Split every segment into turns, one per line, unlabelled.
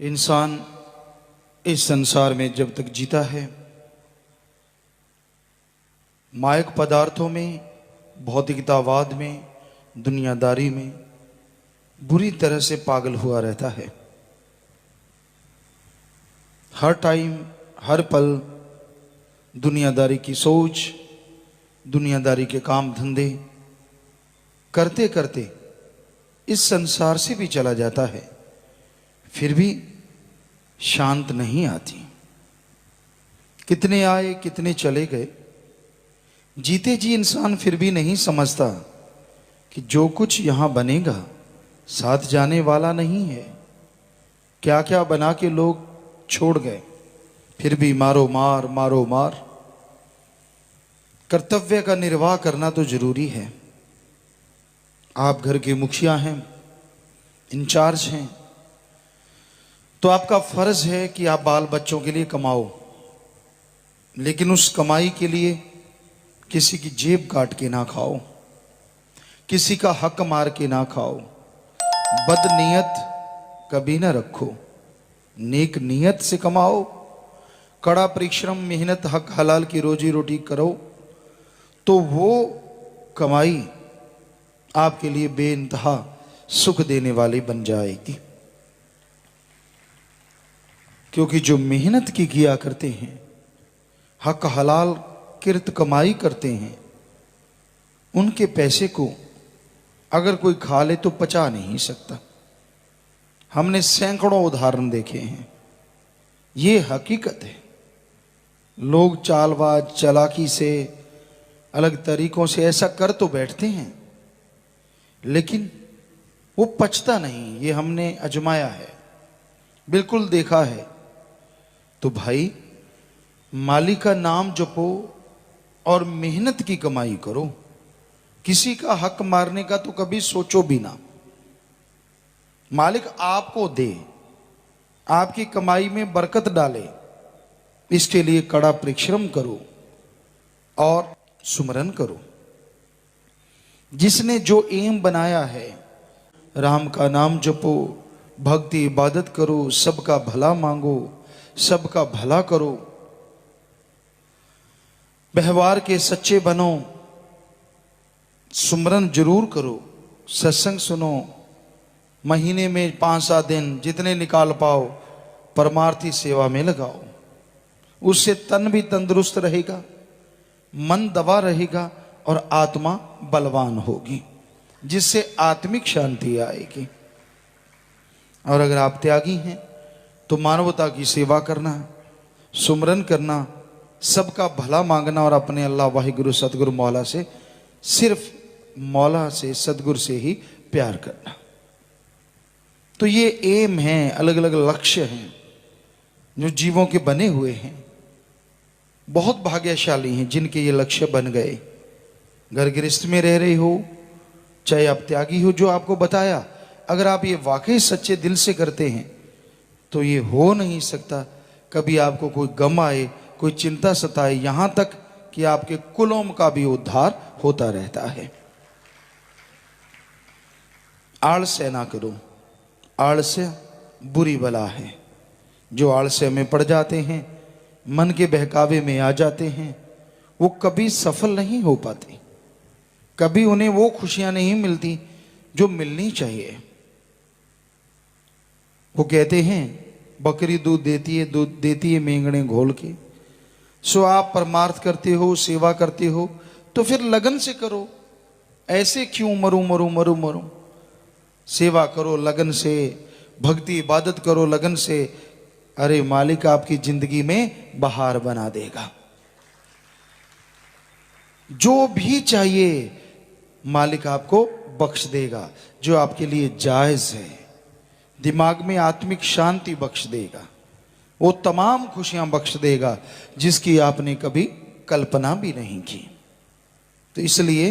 इंसान इस संसार में जब तक जीता है मायक पदार्थों में, भौतिकतावाद में, दुनियादारी में बुरी तरह से पागल हुआ रहता है। हर टाइम, हर पल दुनियादारी की सोच, दुनियादारी के काम धंधे करते करते इस संसार से भी चला जाता है, फिर भी शांत नहीं आती। कितने आए, कितने चले गए, जीते जी इंसान फिर भी नहीं समझता कि जो कुछ यहां बनेगा साथ जाने वाला नहीं है। क्या क्या बना के लोग छोड़ गए, फिर भी मारो मार मारो मार। कर्तव्य का निर्वाह करना तो जरूरी है। आप घर के मुखिया हैं, इंचार्ज हैं, तो आपका फर्ज है कि आप बाल बच्चों के लिए कमाओ, लेकिन उस कमाई के लिए किसी की जेब काट के ना खाओ, किसी का हक मार के ना खाओ, बदनीयत कभी ना रखो, नेक नीयत से कमाओ, कड़ा परिश्रम, मेहनत, हक हलाल की रोजी रोटी करो, तो वो कमाई आपके लिए बेइंतहा सुख देने वाली बन जाएगी। क्योंकि जो मेहनत की किया करते हैं, हक हलाल किर्त कमाई करते हैं, उनके पैसे को अगर कोई खा ले तो पचा नहीं सकता। हमने सैकड़ों उदाहरण देखे हैं, ये हकीकत है। लोग चालबाज, चालाकी से, अलग तरीकों से ऐसा कर तो बैठते हैं, लेकिन वो पचता नहीं। ये हमने आजमाया है, बिल्कुल देखा है। तो भाई, मालिक का नाम जपो और मेहनत की कमाई करो। किसी का हक मारने का तो कभी सोचो भी ना। मालिक आपको दे, आपकी कमाई में बरकत डाले, इसके लिए कड़ा परिश्रम करो और सुमरन करो। जिसने जो एम बनाया है, राम का नाम जपो, भक्ति इबादत करो, सबका भला मांगो, सबका भला करो, व्यवहार के सच्चे बनो, सुमरन जरूर करो, सत्संग सुनो, महीने में 5-7 दिन जितने निकाल पाओ परमार्थी सेवा में लगाओ। उससे तन भी तंदुरुस्त रहेगा, मन दबा रहेगा और आत्मा बलवान होगी, जिससे आत्मिक शांति आएगी। और अगर आप त्यागी हैं तो मानवता की सेवा करना, सुमरन करना, सबका भला मांगना और अपने अल्लाह वाहिगुरु सतगुरु मौला से, सिर्फ मौला से, सतगुरु से ही प्यार करना। तो ये एम हैं, अलग अलग लक्ष्य हैं जो जीवों के बने हुए हैं। बहुत भाग्यशाली हैं जिनके ये लक्ष्य बन गए। घर गृहस्थ में रह रहे हो, चाहे आप त्यागी हो, जो आपको बताया, अगर आप ये वाकई सच्चे दिल से करते हैं तो ये हो नहीं सकता कभी आपको कोई गम आए, कोई चिंता सताए, यहां तक कि आपके कुलों का भी उद्धार होता रहता है। आलस्य ना करो, आलस्य बुरी बला है। जो आलस्य में पड़ जाते हैं, मन के बहकावे में आ जाते हैं, वो कभी सफल नहीं हो पाते, कभी उन्हें वो खुशियां नहीं मिलती जो मिलनी चाहिए। वो कहते हैं बकरी दूध देती है मेंगने घोल के। सो आप परमार्थ करते हो, सेवा करते हो, तो फिर लगन से करो। ऐसे क्यों मरूं मरूं मरूं मरूं? सेवा करो लगन से, भक्ति इबादत करो लगन से। अरे मालिक आपकी जिंदगी में बहार बना देगा। जो भी चाहिए मालिक आपको बख्श देगा, जो आपके लिए जायज है। दिमाग में आत्मिक शांति बख्श देगा, वो तमाम खुशियां बख्श देगा जिसकी आपने कभी कल्पना भी नहीं की। तो इसलिए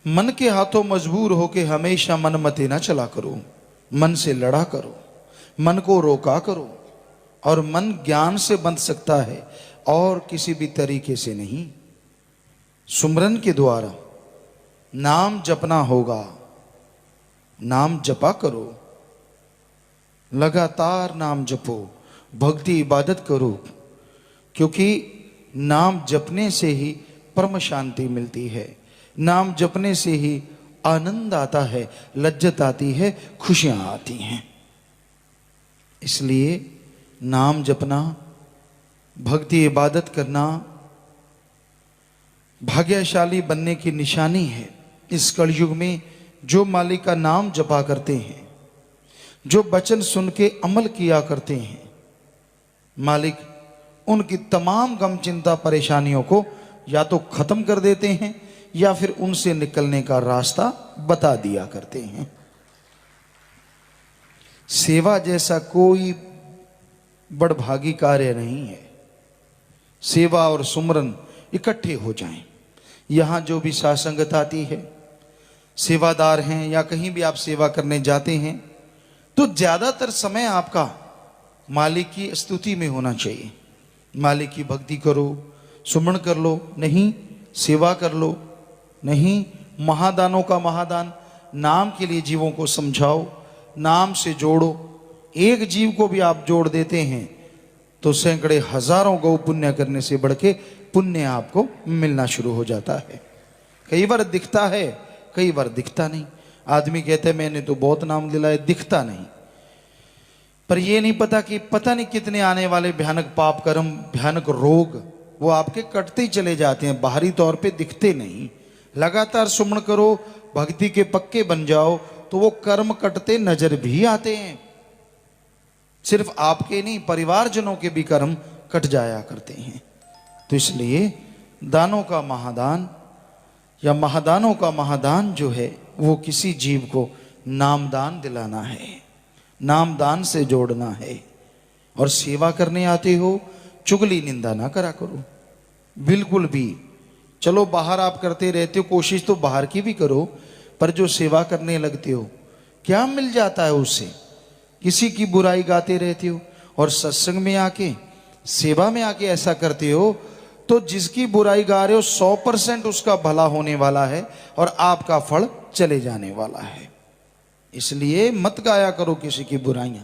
मन के हाथों मजबूर होके हमेशा मन मते ना चला करो, मन से लड़ा करो, मन को रोका करो। और मन ज्ञान से बंध सकता है और किसी भी तरीके से नहीं। सुमरन के द्वारा नाम जपना होगा, नाम जपा करो। लगातार नाम जपो, भक्ति इबादत करो, क्योंकि नाम जपने से ही परम शांति मिलती है। नाम जपने से ही आनंद आता है, लज्जत आती है, खुशियां आती हैं। इसलिए नाम जपना, भक्ति इबादत करना भाग्यशाली बनने की निशानी है। इस कलयुग में जो मालिक का नाम जपा करते हैं, जो वचन सुन के अमल किया करते हैं, मालिक उनकी तमाम गम चिंता परेशानियों को या तो खत्म कर देते हैं या फिर उनसे निकलने का रास्ता बता दिया करते हैं। सेवा जैसा कोई बड़भागी कार्य नहीं है। सेवा और सुमरन इकट्ठे हो जाएं। यहां जो भी सासंगत आती है, सेवादार हैं या कहीं भी आप सेवा करने जाते हैं, तो ज्यादातर समय आपका मालिक की स्तुति में होना चाहिए। मालिक की भक्ति करो, सुमरण कर लो, नहीं सेवा कर लो, नहीं महादानों का महादान, नाम के लिए जीवों को समझाओ, नाम से जोड़ो। एक जीव को भी आप जोड़ देते हैं तो सैकड़े हजारों गौ पुण्य करने से बढ़ के पुण्य आपको मिलना शुरू हो जाता है। कई बार दिखता है, कई बार दिखता नहीं। आदमी कहते हैं मैंने तो बहुत नाम दिलाए, दिखता नहीं। पर ये नहीं पता कि पता नहीं कितने आने वाले भयानक पाप कर्म, भयानक रोग वो आपके कटते ही चले जाते हैं, बाहरी तौर पे दिखते नहीं। लगातार सुमरण करो, भक्ति के पक्के बन जाओ तो वो कर्म कटते नजर भी आते हैं। सिर्फ आपके नहीं, परिवारजनों के भी कर्म कट जाया करते हैं। तो इसलिए दानों का महादान या महादानों का महादान जो है वो किसी जीव को नामदान दिलाना है, नामदान से जोड़ना है। और सेवा करने आते हो, चुगली निंदा ना करा करो बिल्कुल भी। चलो बाहर आप करते रहते हो, कोशिश तो बाहर की भी करो, पर जो सेवा करने लगते हो क्या मिल जाता है उससे? किसी की बुराई गाते रहते हो और सत्संग में आके, सेवा में आके ऐसा करते हो तो जिसकी बुराई गा रहे हो 100% उसका भला होने वाला है और आपका फल चले जाने वाला है। इसलिए मत गाया करो किसी की बुराइयां,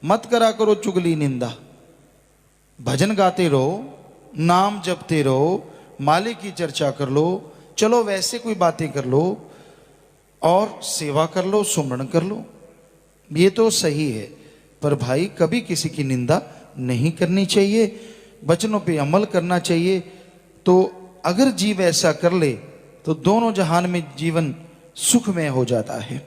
मत करा करो चुगली निंदा। भजन गाते रहो, नाम जपते रहो, मालिक की चर्चा कर लो, चलो वैसे कोई बातें कर लो और सेवा कर लो, सुमरण कर लो, ये तो सही है। पर भाई कभी किसी की निंदा नहीं करनी चाहिए, वचनों पे अमल करना चाहिए। तो अगर जीव ऐसा कर ले तो दोनों जहान में जीवन सुखमय हो जाता है।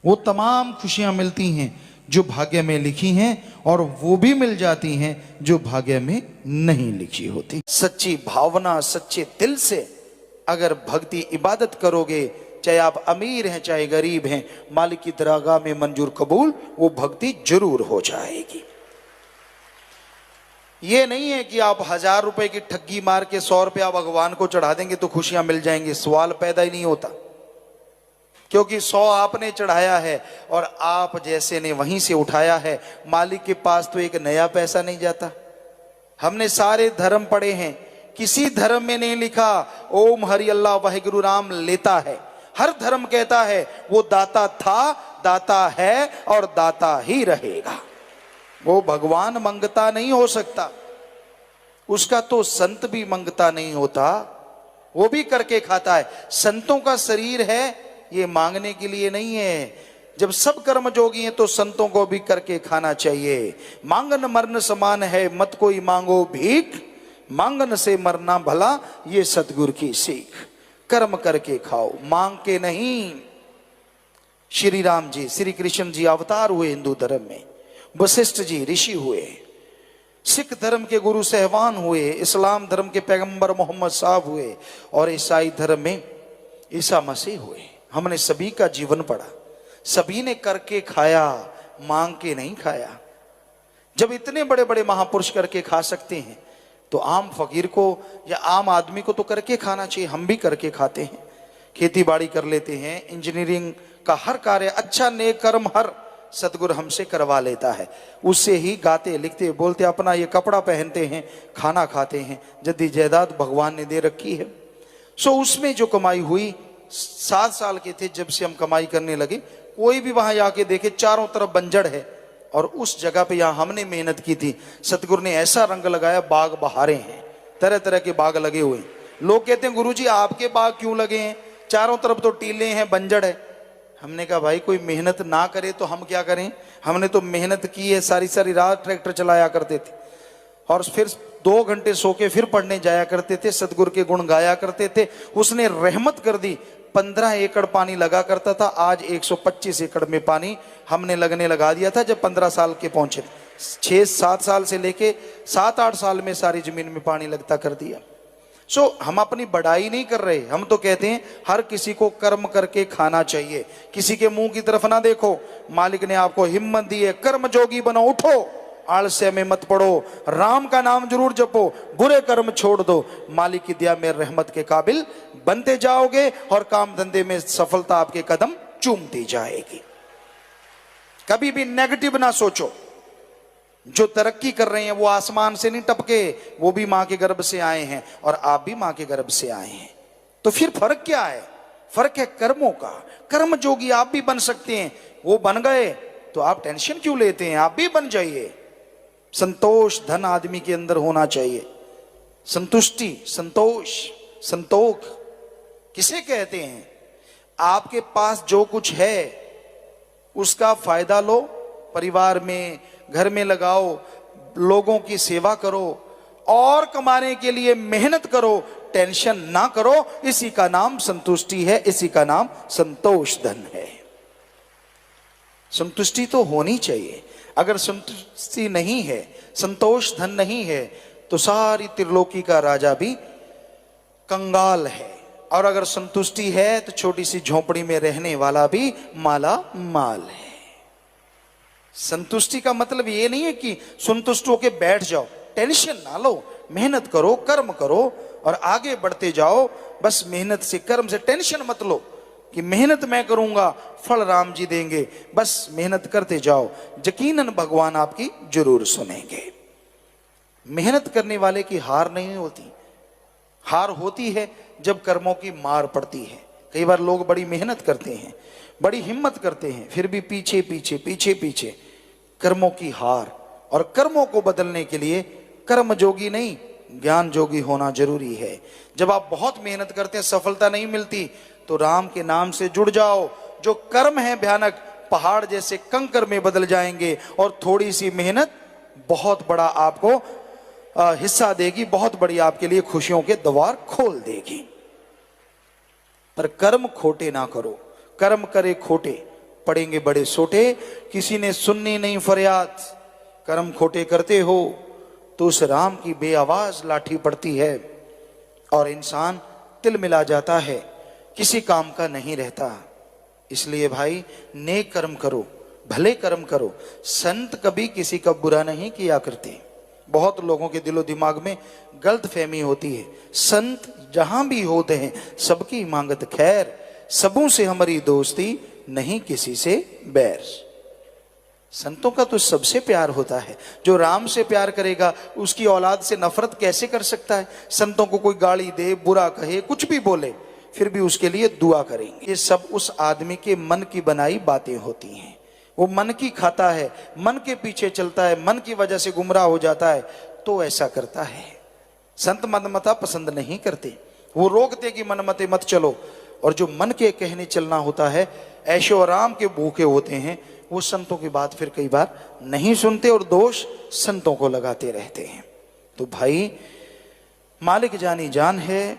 वो तमाम खुशियां मिलती हैं जो भाग्य में लिखी हैं और वो भी मिल जाती हैं जो भाग्य में नहीं लिखी होती। सच्ची भावना, सच्चे दिल से अगर भक्ति इबादत करोगे, चाहे आप अमीर हैं चाहे गरीब हैं, मालिक की दरगाह में मंजूर कबूल वो भक्ति जरूर हो जाएगी। ये नहीं है कि आप 1000 रुपए की ठगी मार के 100 रुपया भगवान को चढ़ा देंगे तो खुशियां मिल जाएंगी। सवाल पैदा ही नहीं होता, क्योंकि 100 आपने चढ़ाया है और आप जैसे ने वहीं से उठाया है। मालिक के पास तो एक नया पैसा नहीं जाता। हमने सारे धर्म पढ़े हैं, किसी धर्म में नहीं लिखा ओम हरि अल्लाह वाहिगुरु राम लेता है। हर धर्म कहता है वो दाता था, दाता है और दाता ही रहेगा। वो भगवान मंगता नहीं हो सकता, उसका तो संत भी मंगता नहीं होता, वो भी करके खाता है। संतों का शरीर है ये मांगने के लिए नहीं है। जब सब कर्म जोगी हैं तो संतों को भी करके खाना चाहिए। मांगन मरण समान है, मत कोई मांगो भीख, मांगन से मरना भला ये सतगुरु की सीख। कर्म करके खाओ, मांग के नहीं। श्री राम जी, श्री कृष्ण जी अवतार हुए हिंदू धर्म में, वशिष्ठ जी ऋषि हुए, सिख धर्म के गुरु सहवान हुए, इस्लाम धर्म के पैगंबर मोहम्मद साहब हुए और ईसाई धर्म में ईसा मसीह हुए। हमने सभी का जीवन पढ़ा, सभी ने करके खाया, मांग के नहीं खाया। जब इतने बड़े बड़े महापुरुष करके खा सकते हैं तो आम फकीर को या आम आदमी को तो करके खाना चाहिए। हम भी करके खाते हैं, खेती बाड़ी कर लेते हैं, इंजीनियरिंग का हर कार्य, अच्छा नेक कर्म हर सतगुरु हमसे करवा लेता है। उससे ही गाते लिखते बोलते अपना ये कपड़ा पहनते हैं, खाना खाते हैं, जद्दी जायदाद भगवान ने दे रखी है। सो उसमें जो कमाई हुई, 7 साल के थे जब से हम कमाई करने लगे, कोई भी वहां आके देखे चारों तरफ बंजर है और उस जगह पे यहाँ हमने मेहनत की थी, सतगुरु ने ऐसा रंग लगाया, बाग बहारे हैं, तरह तरह के बाग लगे हुए हैं। लोग कहते हैं गुरुजी आपके बाग क्यों लगे हैं, चारों तरफ तो टीले हैं, बंजर है। हमने कहा भाई कोई मेहनत ना करे तो हम क्या करें, हमने तो मेहनत की है, सारी सारी रात ट्रैक्टर चलाया करते थे और फिर 2 घंटे सो के फिर पढ़ने जाया करते थे, सतगुरु के गुण गाया करते थे। उसने रहमत कर दी, 15 एकड़ पानी लगा करता था, आज 125 एकड़ में पानी हमने लगने लगा दिया था जब 15 साल के पहुंचे। 6-7 साल से लेके 7-8 साल में सारी जमीन में पानी लगता कर दिया। हम अपनी बड़ाई नहीं कर रहे, हम तो कहते हैं हर किसी को कर्म करके खाना चाहिए, किसी के मुंह की तरफ ना देखो। मालिक ने आपको हिम्मत दी है, कर्म जोगी बनो, उठो, आलस्य में मत पड़ो, राम का नाम जरूर जपो, बुरे कर्म छोड़ दो, मालिक की दया में रहमत के काबिल बनते जाओगे और काम धंधे में सफलता आपके कदम चूमती जाएगी। कभी भी नेगेटिव ना सोचो। जो तरक्की कर रहे हैं वो आसमान से नहीं टपके, वो भी मां के गर्भ से आए हैं और आप भी मां के गर्भ से आए हैं। तो फिर फर्क क्या है, फर्क है कर्मों का। कर्म जोगी आप भी बन सकते हैं, वो बन गए तो आप टेंशन क्यों लेते हैं, आप भी बन जाइए। संतोष धन आदमी के अंदर होना चाहिए, संतुष्टि, संतोष, संतोख किसे कहते हैं? आपके पास जो कुछ है उसका फायदा लो, परिवार में घर में लगाओ, लोगों की सेवा करो और कमाने के लिए मेहनत करो, टेंशन ना करो। इसी का नाम संतुष्टि है, इसी का नाम संतोष धन है। संतुष्टि तो होनी चाहिए। अगर संतुष्टि नहीं है, संतोष धन नहीं है, तो सारी त्रिलोकी का राजा भी कंगाल है, और अगर संतुष्टि है तो छोटी सी झोपड़ी में रहने वाला भी माला माल है। संतुष्टि का मतलब ये नहीं है कि संतुष्ट होके बैठ जाओ, टेंशन ना लो, मेहनत करो, कर्म करो और आगे बढ़ते जाओ। बस मेहनत से, कर्म से टेंशन मत लो कि मेहनत मैं करूंगा फल राम जी देंगे। बस मेहनत करते जाओ, यकीनन भगवान आपकी जरूर सुनेंगे। मेहनत करने वाले की हार नहीं होती, हार होती है जब कर्मों की मार पड़ती है। कई बार लोग बड़ी मेहनत करते हैं, बड़ी हिम्मत करते हैं, फिर भी पीछे पीछे पीछे पीछे कर्मों की हार। और कर्मों को बदलने के लिए कर्म जोगी नहीं, ज्ञान जोगी होना जरूरी है। जब आप बहुत मेहनत करते हैं, सफलता नहीं मिलती, तो राम के नाम से जुड़ जाओ। जो कर्म है भयानक, पहाड़ जैसे कंकर में बदल जाएंगे और थोड़ी सी मेहनत बहुत बड़ा आपको हिस्सा देगी, बहुत बड़ी आपके लिए खुशियों के द्वार खोल देगी। पर कर्म खोटे ना करो, कर्म करे खोटे पड़ेंगे बड़े सोटे। किसी ने सुननी नहीं फरियाद, कर्म खोटे करते हो तो उस राम की बेआवाज लाठी पड़ती है और इंसान तिल मिला जाता है, किसी काम का नहीं रहता। इसलिए भाई नेक कर्म करो, भले कर्म करो। संत कभी किसी का बुरा नहीं किया करते। बहुत लोगों के दिलो दिमाग में गलत फहमी होती है, संत जहां भी होते हैं सबकी मांगत खैर, सबों से हमारी दोस्ती, नहीं किसी से बैर। संतों का तो सबसे प्यार होता है। जो राम से प्यार करेगा उसकी औलाद से नफरत कैसे कर सकता है? संतों को कोई गाली दे, बुरा कहे, कुछ भी बोले, फिर भी उसके लिए दुआ करेंगे। ये सब उस आदमी के मन की बनाई बातें होती हैं। वो मन की खाता है, मन के पीछे चलता है, मन की वजह से गुमराह हो जाता है, तो ऐसा करता है। संत मनमता पसंद नहीं करते, वो रोकते कि मनमते मत चलो। और जो मन के कहने चलना होता है, ऐशो आराम के भूखे होते हैं, वो संतों की बात फिर कई बार नहीं सुनते और दोष संतों को लगाते रहते हैं। तो भाई मालिक जानी जान है,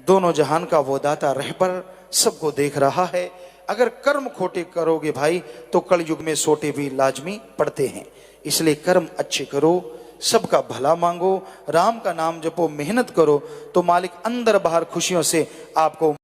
दोनों जहान का वो दाता रहबर सबको देख रहा है। अगर कर्म खोटे करोगे भाई तो कलयुग में सोटे भी लाजमी पड़ते हैं। इसलिए कर्म अच्छे करो, सबका भला मांगो, राम का नाम जपो, मेहनत करो, तो मालिक अंदर बाहर खुशियों से आपको